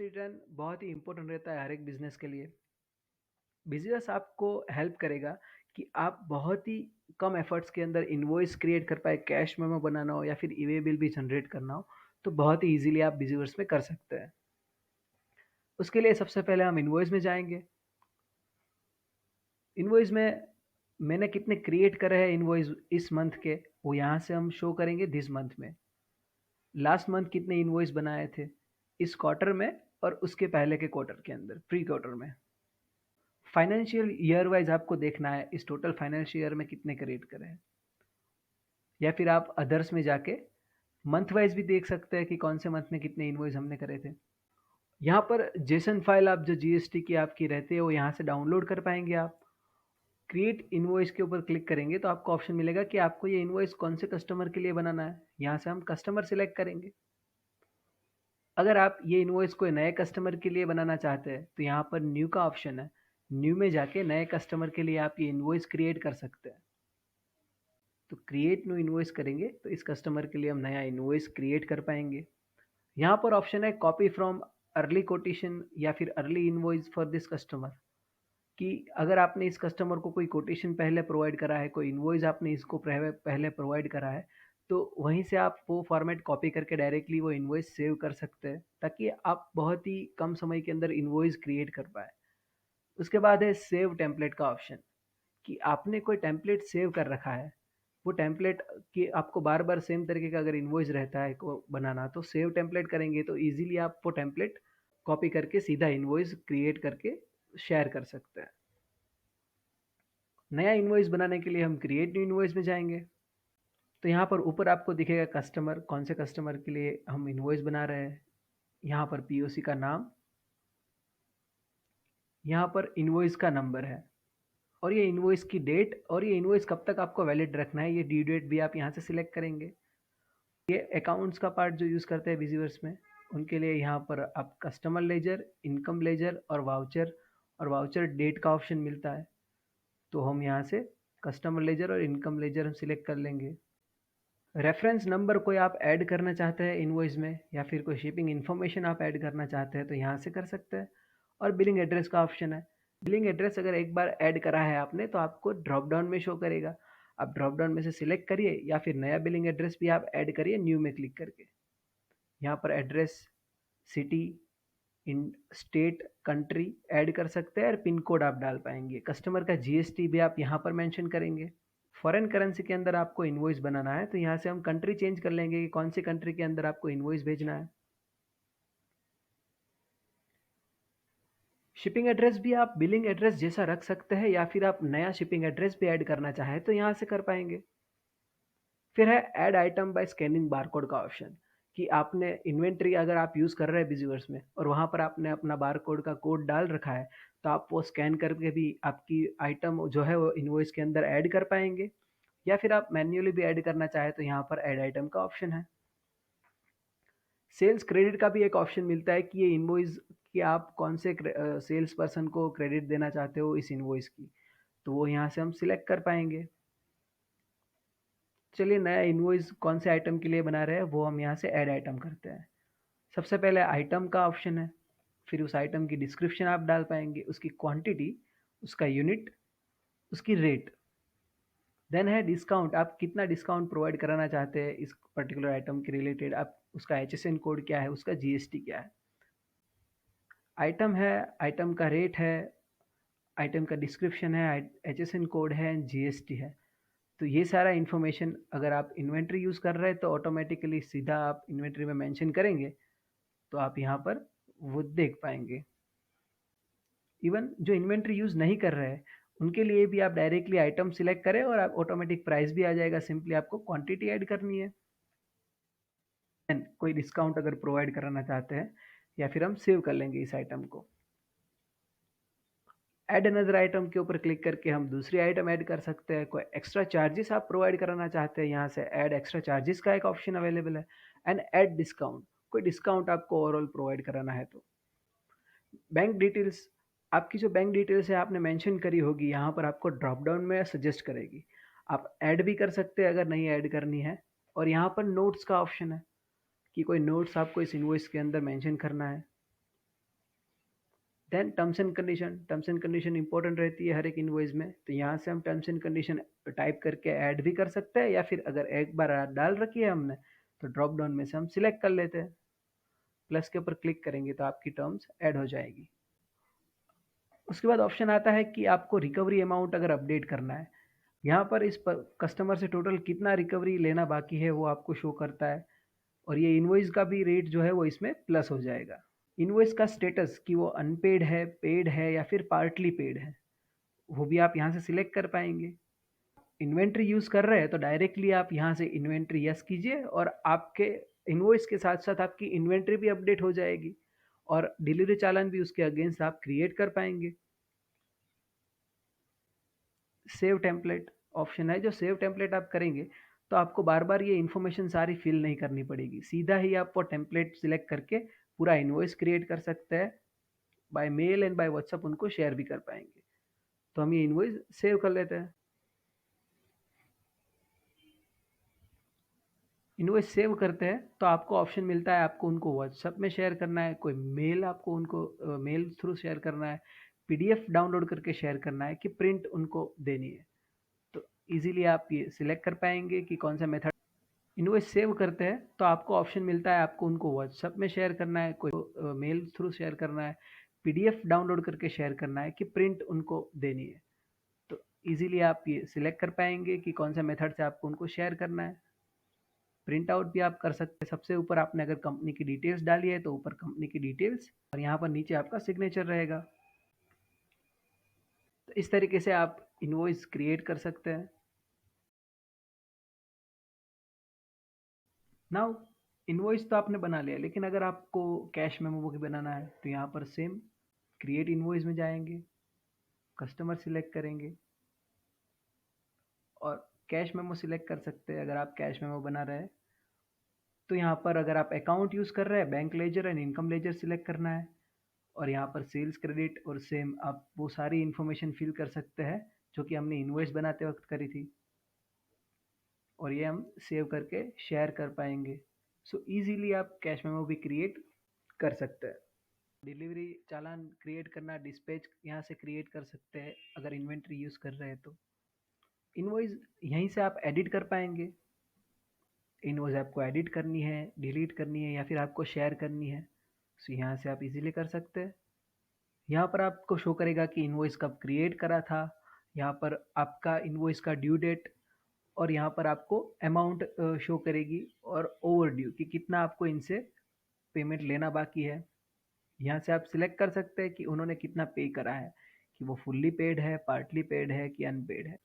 GST return बहुत ही important रहता है हर एक बिजनेस के लिए। बिजनेस आपको हेल्प करेगा कि आप बहुत ही कम एफर्ट्स के अंदर इनवॉइस क्रिएट कर पाए, कैश मेमो बनाना हो या फिर ई वे बिल भी जनरेट करना हो, तो बहुत ही इजीली आप बिजनेस में कर सकते हैं। उसके लिए सबसे पहले हम इनवॉइस में जाएंगे। इनवॉइस में मैंने कितने क्रिएट करे हैं इनवॉइस इस मंथ के, वो यहाँ से हम शो करेंगे दिस मंथ में। लास्ट मंथ कितने इनवॉइस बनाए थे इस क्वार्टर में और उसके पहले के क्वार्टर के अंदर, प्री क्वार्टर में। फाइनेंशियल ईयर वाइज आपको देखना है इस टोटल फाइनेंशियल ईयर में कितने क्रिएट करे हैं, या फिर आप अदर्स में जाके मंथ वाइज भी देख सकते हैं कि कौन से मंथ में कितने इनवॉइस हमने करे थे। यहाँ पर जेसन फाइल आप जो जीएसटी की आपकी रहती है वो यहाँ से डाउनलोड कर पाएंगे आप। क्रिएट इनवॉइस के ऊपर क्लिक करेंगे तो आपको ऑप्शन मिलेगा कि आपको ये इनवॉइस कौन से कस्टमर के लिए बनाना है। यहाँ से हम कस्टमर सिलेक्ट करेंगे। अगर आप ये इनवॉइस कोई नए कस्टमर के लिए बनाना चाहते हैं तो यहाँ पर न्यू का ऑप्शन है। न्यू में जाके नए कस्टमर के लिए आप ये इनवॉइस क्रिएट कर सकते हैं। तो क्रिएट न्यू इनवॉइस करेंगे तो इस कस्टमर के लिए हम नया इनवॉइस क्रिएट कर पाएंगे। यहाँ पर ऑप्शन है कॉपी फ्रॉम अर्ली कोटेशन या फिर early invoice for this customer, कि अगर आपने इस कस्टमर को कोई कोटेशन पहले प्रोवाइड करा है, कोई इनवॉइस आपने इसको पहले प्रोवाइड करा है, तो वहीं से आप वो फॉर्मेट कॉपी करके डायरेक्टली वो इनवॉइस सेव कर सकते हैं, ताकि आप बहुत ही कम समय के अंदर इनवॉइस क्रिएट कर पाए। उसके बाद है सेव टेम्पलेट का ऑप्शन, कि आपने कोई टेम्पलेट सेव कर रखा है, वो टेम्पलेट कि आपको बार बार सेम तरीके का अगर इनवॉइस रहता है को बनाना, तो सेव टेम्पलेट करेंगे तो इजीली आप वो टेम्पलेट कॉपी करके सीधा इनवॉइस क्रिएट करके शेयर कर सकते हैं। नया इनवॉइस बनाने के लिए हम क्रिएट न्यू इनवॉइस में जाएंगे। तो यहाँ पर ऊपर आपको दिखेगा कस्टमर, कौन से कस्टमर के लिए हम इनवॉइस बना रहे हैं। यहाँ पर पीओसी का नाम, यहाँ पर इनवॉइस का नंबर है, और ये इनवॉइस की डेट, और ये इनवॉइस कब तक आपको वैलिड रखना है, ये ड्यू डेट भी आप यहाँ से सिलेक्ट करेंगे। ये अकाउंट्स का पार्ट जो यूज़ करते हैं बिजीवर्स में, उनके लिए यहाँ पर आप कस्टमर लेजर, इनकम लेजर और वाउचर डेट का ऑप्शन मिलता है। तो हम यहाँ से कस्टमर लेजर और इनकम लेजर हम सिलेक्ट कर लेंगे। रेफरेंस नंबर कोई आप ऐड करना चाहते हैं इनवॉइस में, या फिर कोई शिपिंग इन्फॉर्मेशन आप ऐड करना चाहते हैं तो यहाँ से कर सकते हैं। और बिलिंग एड्रेस का ऑप्शन है। बिलिंग एड्रेस अगर एक बार ऐड करा है आपने तो आपको ड्रॉप डाउन में शो करेगा। आप ड्रॉप डाउन में से सिलेक्ट करिए, या फिर नया बिलिंग एड्रेस भी आप ऐड करिए न्यू में क्लिक करके। यहाँ पर एड्रेस, सिटी, इन स्टेट, कंट्री ऐड कर सकते हैं, और पिन कोड आप डाल पाएंगे। कस्टमर का जीएसटी भी आप यहाँ पर मेंशन करेंगे। फॉरेन करेंसी के अंदर आपको इनवॉइस बनाना है तो यहाँ से हम कंट्री चेंज कर लेंगे कि कौन सी कंट्री के अंदर आपको इनवॉइस भेजना है। शिपिंग एड्रेस भी आप बिलिंग एड्रेस जैसा रख सकते हैं, या फिर आप नया शिपिंग एड्रेस भी ऐड करना चाहें तो यहाँ से कर पाएंगे। फिर है add item by scanning barcode का ऑप्शन, कि आपने इन्वेंट्री अगर आप यूज़ कर रहे हैं बिजवर्स में और वहाँ पर आपने अपना बारकोड का कोड डाल रखा है, तो आप वो स्कैन करके भी आपकी आइटम जो है वो इनवॉइस के अंदर ऐड कर पाएंगे। या फिर आप मैन्युअली भी ऐड करना चाहें तो यहाँ पर ऐड आइटम का ऑप्शन है। सेल्स क्रेडिट का भी एक ऑप्शन मिलता है, कि ये इनवॉइस कि आप कौन से सेल्स पर्सन को क्रेडिट देना चाहते हो इस इनवॉइस की, तो वो यहाँ से हम सिलेक्ट कर पाएंगे। चलिए, नया इनवॉइस कौन से आइटम के लिए बना रहे हैं वो हम यहाँ से ऐड आइटम करते हैं। सबसे पहले आइटम का ऑप्शन है, फिर उस आइटम की डिस्क्रिप्शन आप डाल पाएंगे, उसकी क्वांटिटी, उसका यूनिट, उसकी रेट। देन है डिस्काउंट, आप कितना डिस्काउंट प्रोवाइड कराना चाहते हैं इस पर्टिकुलर आइटम के रिलेटेड, आप उसका एचएसएन कोड क्या है, उसका जीएसटी क्या है। आइटम है, आइटम का रेट है, आइटम का डिस्क्रिप्शन है, एचएसएन कोड है, जीएसटी है। तो ये सारा इन्फॉर्मेशन अगर आप इन्वेंट्री यूज़ कर रहे हैं तो ऑटोमेटिकली सीधा आप इन्वेंट्री में मेंशन करेंगे तो आप यहाँ पर वो देख पाएंगे। इवन जो इन्वेंट्री यूज़ नहीं कर रहे हैं उनके लिए भी आप डायरेक्टली आइटम सिलेक्ट करें और आप ऑटोमेटिक प्राइस भी आ जाएगा, सिंपली आपको क्वांटिटी ऐड करनी है। एंड कोई डिस्काउंट अगर प्रोवाइड कराना चाहते हैं, या फिर हम सेव कर लेंगे इस आइटम को। ऐड अनदर आइटम के ऊपर क्लिक करके हम दूसरी आइटम ऐड कर सकते हैं। कोई एक्स्ट्रा चार्जेस आप प्रोवाइड कराना चाहते हैं, यहाँ से ऐड एक्स्ट्रा चार्जेस का एक ऑप्शन अवेलेबल है। एंड ऐड डिस्काउंट, कोई डिस्काउंट आपको ओवरऑल प्रोवाइड कराना है तो। बैंक डिटेल्स, आपकी जो बैंक डिटेल्स है आपने मेंशन करी होगी, यहाँ पर आपको ड्रॉप डाउन में सजेस्ट करेगी। आप ऐड भी कर सकते हैं अगर नहीं ऐड करनी है। और यहाँ पर नोट्स का ऑप्शन है, कि कोई नोट्स आपको इस इनवॉइस के अंदर मेंशन करना है। Then terms and condition important रहती है हर एक इनवॉइस में, तो यहाँ से हम टर्म्स एंड कंडीशन टाइप करके ऐड भी कर सकते हैं, या फिर अगर एक बार डाल रखी है हमने तो ड्रॉप डाउन में से हम सिलेक्ट कर लेते हैं, प्लस के ऊपर क्लिक करेंगे तो आपकी टर्म्स ऐड हो जाएगी। उसके बाद ऑप्शन आता है कि आपको रिकवरी अमाउंट अगर अपडेट करना है, यहाँ पर इस कस्टमर से टोटल कितना रिकवरी लेना बाकी है वो आपको शो करता है, और ये इनवॉइस का भी रेट जो है वो इसमें प्लस हो जाएगा। इनवॉइस का स्टेटस कि वो अनपेड है, पेड है या फिर पार्टली पेड है, वो भी आप यहाँ से सिलेक्ट कर पाएंगे। इन्वेंट्री यूज़ कर रहे हैं तो डायरेक्टली आप यहाँ से इन्वेंट्री यस कीजिए, और आपके इनवॉइस के साथ साथ आपकी इन्वेंट्री भी अपडेट हो जाएगी, और डिलीवरी चालान भी उसके अगेंस्ट आप क्रिएट कर पाएंगे। सेव टेम्पलेट ऑप्शन है, जो सेव टेम्पलेट आप करेंगे तो आपको बार बार ये इन्फॉर्मेशन सारी फिल नहीं करनी पड़ेगी, सीधा ही आप वो टेम्पलेट सिलेक्ट करके पूरा इनवॉइस क्रिएट कर सकते हैं, by mail and by WhatsApp उनको शेयर भी कर पाएंगे। तो हम ये इनवॉइस सेव कर लेते हैं। इनवॉइस सेव करते हैं तो आपको ऑप्शन मिलता है, आपको उनको व्हाट्सएप में शेयर करना है, कोई मेल आपको उनको मेल थ्रू शेयर करना है, पीडीएफ डाउनलोड करके शेयर करना है, कि प्रिंट उनको देनी है। तो इजीली आप ये सिलेक्ट कर पाएंगे कि कौन सा मेथड। इनवॉइस सेव करते हैं तो आपको ऑप्शन मिलता है, आपको उनको व्हाट्सएप में शेयर करना है, कोई मेल थ्रू शेयर करना है, पीडीएफ डाउनलोड करके शेयर करना है, कि प्रिंट उनको देनी है। तो इजीली आप ये सिलेक्ट कर पाएंगे कि कौन सा मेथड से आपको उनको शेयर करना है। प्रिंट आउट भी आप कर सकते हैं। सबसे ऊपर आपने अगर कंपनी की डिटेल्स डाली है तो ऊपर कंपनी की डिटेल्स, और यहाँ पर नीचे आपका सिग्नेचर रहेगा। तो इस तरीके से आप इनवॉइस क्रिएट कर सकते हैं। नाउ इनवॉइस तो आपने बना लिया, लेकिन अगर आपको कैश मेमो भी बनाना है तो यहाँ पर सेम क्रिएट इनवॉइस में जाएंगे, कस्टमर सिलेक्ट करेंगे और कैश मेमो सिलेक्ट कर सकते हैं। अगर आप कैश मेमो बना रहे हैं तो यहाँ पर अगर आप अकाउंट यूज़ कर रहे हैं, bank ledger and income ledger select करना है, और यहाँ पर सेल्स क्रेडिट और सेम आप वो सारी इन्फॉर्मेशन फिल कर सकते हैं जो कि हमने इनवॉइस बनाते वक्त करी थी, और ये हम सेव करके शेयर कर पाएंगे। सो इजीली आप कैश मेमो भी क्रिएट कर सकते हैं। डिलीवरी चालान क्रिएट करना, डिस्पैच यहाँ से क्रिएट कर सकते हैं अगर इन्वेंट्री यूज़ कर रहे हैं तो। इनवॉइस यहीं से आप एडिट कर पाएंगे। इनवॉइस आपको एडिट करनी है, डिलीट करनी है, या फिर आपको शेयर करनी है, सो यहाँ से आप इजीली कर सकते हैं। यहाँ पर आपको शो करेगा कि इनवॉइस कब क्रिएट करा था, यहाँ पर आपका इनवॉइस का ड्यू डेट, और यहाँ पर आपको अमाउंट शो करेगी, और ओवर ड्यू कि कितना आपको इनसे पेमेंट लेना बाकी है। यहाँ से आप सिलेक्ट कर सकते हैं कि उन्होंने कितना पे करा है, कि वो फुल्ली पेड है, पार्टली पेड है, कि अनपेड है।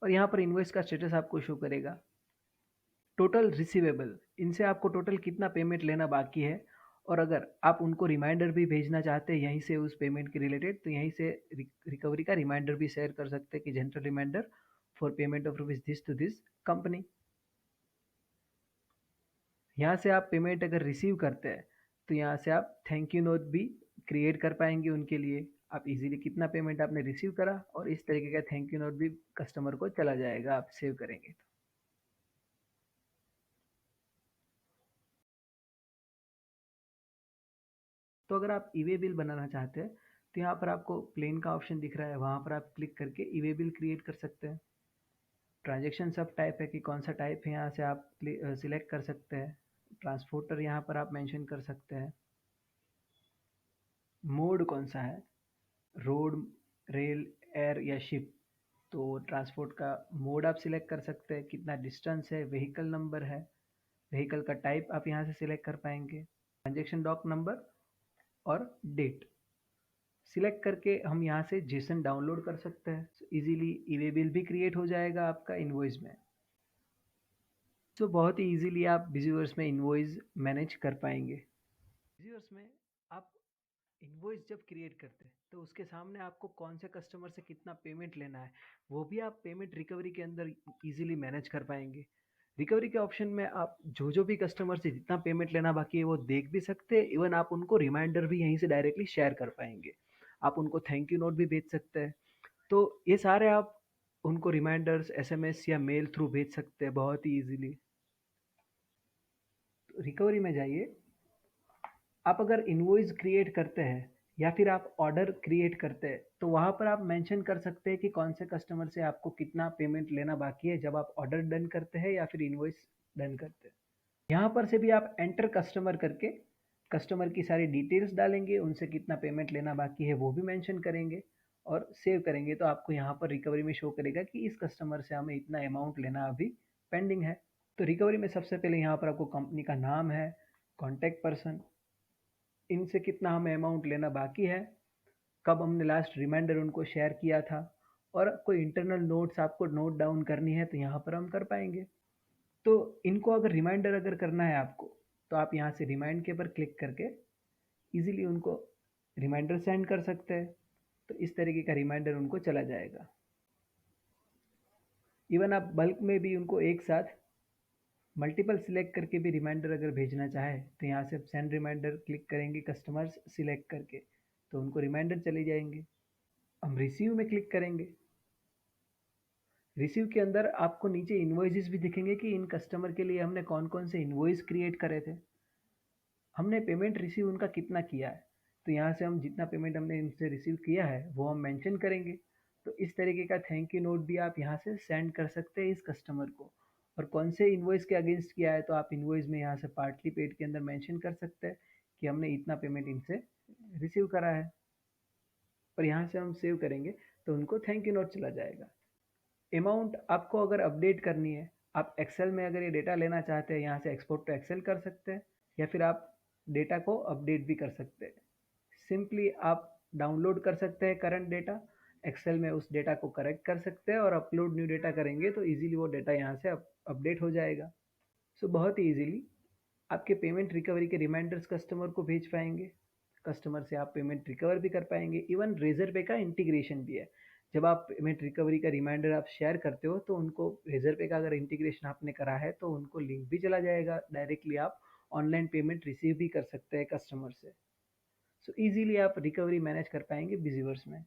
और यहाँ पर इनवॉइस का स्टेटस आपको शो करेगा। टोटल रिसीवेबल, इनसे आपको टोटल कितना पेमेंट लेना बाकी है, और अगर आप उनको रिमाइंडर भी भेजना चाहते हैं यहीं से उस पेमेंट के रिलेटेड, तो यहीं से रिकवरी का रिमाइंडर भी शेयर कर सकते हैं कि general reminder for payment of rupees this to this company. यहाँ से आप पेमेंट अगर रिसीव करते हैं तो यहाँ से आप थैंक यू नोट भी क्रिएट कर पाएंगे उनके लिए। आप इजीली कितना पेमेंट आपने रिसीव करा, और इस तरीके का थैंक यू नोट भी कस्टमर को चला जाएगा आप सेव करेंगे तो। अगर आप ई वे बिल बनाना चाहते हैं तो यहाँ पर आपको प्लेन का ऑप्शन दिख रहा है, वहाँ पर आप क्लिक करके ई वे बिल क्रिएट कर सकते हैं। ट्रांजेक्शन सब टाइप है कि कौन सा टाइप है, यहाँ से आप सिलेक्ट कर सकते हैं। ट्रांसपोर्टर यहाँ पर आप मेंशन कर सकते हैं। मोड कौन सा है, रोड, रेल, एयर या शिप, तो ट्रांसपोर्ट का मोड आप सिलेक्ट कर सकते हैं, कितना डिस्टेंस है, व्हीकल नंबर है, व्हीकल का टाइप आप यहाँ से सिलेक्ट कर पाएंगे, ट्रांजेक्शन डॉक नंबर और डेट सिलेक्ट करके हम यहाँ से जेसन डाउनलोड कर सकते हैं। इजीली ई वे बिल भी क्रिएट हो जाएगा आपका इनवॉइस में। तो बहुत ही इजीली आप बिजीवर्स में इनवॉइस मैनेज कर पाएंगे। बिजीवर्स में आप इनवॉइस जब क्रिएट करते हैं तो उसके सामने आपको कौन से कस्टमर से कितना पेमेंट लेना है, वो भी आप पेमेंट रिकवरी के अंदर इजीली मैनेज कर पाएंगे। रिकवरी के ऑप्शन में आप जो जो भी कस्टमर से जितना पेमेंट लेना बाकी है वो देख भी सकते हैं। इवन आप उनको रिमाइंडर भी यहीं से डायरेक्टली शेयर कर पाएंगे। आप उनको थैंक यू नोट भी भेज सकते हैं। तो ये सारे आप उनको रिमाइंडर्स एसएमएस या मेल थ्रू भेज सकते हैं बहुत ही ईजिली। तो रिकवरी में जाइए, आप अगर इनवॉइस क्रिएट करते हैं या फिर आप ऑर्डर क्रिएट करते हैं तो वहाँ पर आप मेंशन कर सकते हैं कि कौन से कस्टमर से आपको कितना पेमेंट लेना बाकी है जब आप ऑर्डर डन करते हैं या फिर इनवॉइस डन करते हैं। यहाँ पर से भी आप एंटर कस्टमर करके कस्टमर की सारी डिटेल्स डालेंगे, उनसे कितना पेमेंट लेना बाकी है वो भी मेंशन करेंगे और सेव करेंगे, तो आपको यहाँ पर रिकवरी में शो करेगा कि इस कस्टमर से हमें इतना अमाउंट लेना अभी पेंडिंग है। तो रिकवरी में सबसे पहले यहाँ पर आपको कंपनी का नाम है, कॉन्टैक्ट पर्सन, इनसे कितना हमें अमाउंट लेना बाकी है, कब हमने लास्ट रिमाइंडर उनको शेयर किया था, और कोई इंटरनल नोट्स आपको नोट डाउन करनी है तो यहाँ पर हम कर पाएंगे। तो इनको अगर रिमाइंडर अगर करना है आपको तो आप यहाँ से रिमाइंड के पर क्लिक करके इजीली उनको रिमाइंडर सेंड कर सकते हैं। तो इस तरीके का रिमाइंडर उनको चला जाएगा। इवन आप बल्क में भी उनको एक साथ मल्टीपल सिलेक्ट करके भी रिमाइंडर अगर भेजना चाहे तो यहाँ से सेंड रिमाइंडर क्लिक करेंगे कस्टमर्स सिलेक्ट करके, तो उनको रिमाइंडर चले जाएंगे। हम रिसीव में क्लिक करेंगे। रिसीव के अंदर आपको नीचे इन्वॉइसेस भी दिखेंगे कि इन कस्टमर के लिए हमने कौन कौन से इन्वॉइस क्रिएट करे थे, हमने पेमेंट रिसीव उनका कितना किया है। तो यहाँ से हम जितना पेमेंट हमने इनसे रिसीव किया है वो हम मेंशन करेंगे। तो इस तरीके का थैंक यू नोट भी आप यहाँ से सेंड कर सकते हैं इस कस्टमर को। और कौन से इन्वॉइस के अगेंस्ट किया है तो आप इन्वॉइस में यहाँ से पार्टली पेड के अंदर मेंशन कर सकते हैं कि हमने इतना पेमेंट इनसे रिसीव करा है, और यहाँ से हम सेव करेंगे तो उनको थैंक यू नोट चला जाएगा। अमाउंट आपको अगर अपडेट करनी है, आप एक्सेल में अगर ये डेटा लेना चाहते हैं यहाँ से एक्सपोर्ट टू एक्सेल कर सकते हैं, या फिर आप डेटा को अपडेट भी कर सकते हैं। सिंपली आप डाउनलोड कर सकते हैं करंट डेटा, एक्सेल में उस डेटा को करेक्ट कर सकते हैं और अपलोड न्यू डेटा करेंगे तो इजीली वो डेटा यहाँ से अपडेट हो जाएगा। सो बहुत ही इजीली आपके पेमेंट रिकवरी के रिमाइंडर्स कस्टमर को भेज पाएंगे, कस्टमर से आप पेमेंट रिकवर भी कर पाएंगे। इवन रेजर पे का इंटीग्रेशन भी है। जब आप पेमेंट रिकवरी का रिमाइंडर आप शेयर करते हो तो उनको रेजर पे का अगर इंटीग्रेशन आपने करा है तो उनको लिंक भी चला जाएगा, डायरेक्टली आप ऑनलाइन पेमेंट रिसीव भी कर सकते हैं कस्टमर से। सो इजीली आप रिकवरी मैनेज कर पाएंगे बिजीवर्स में।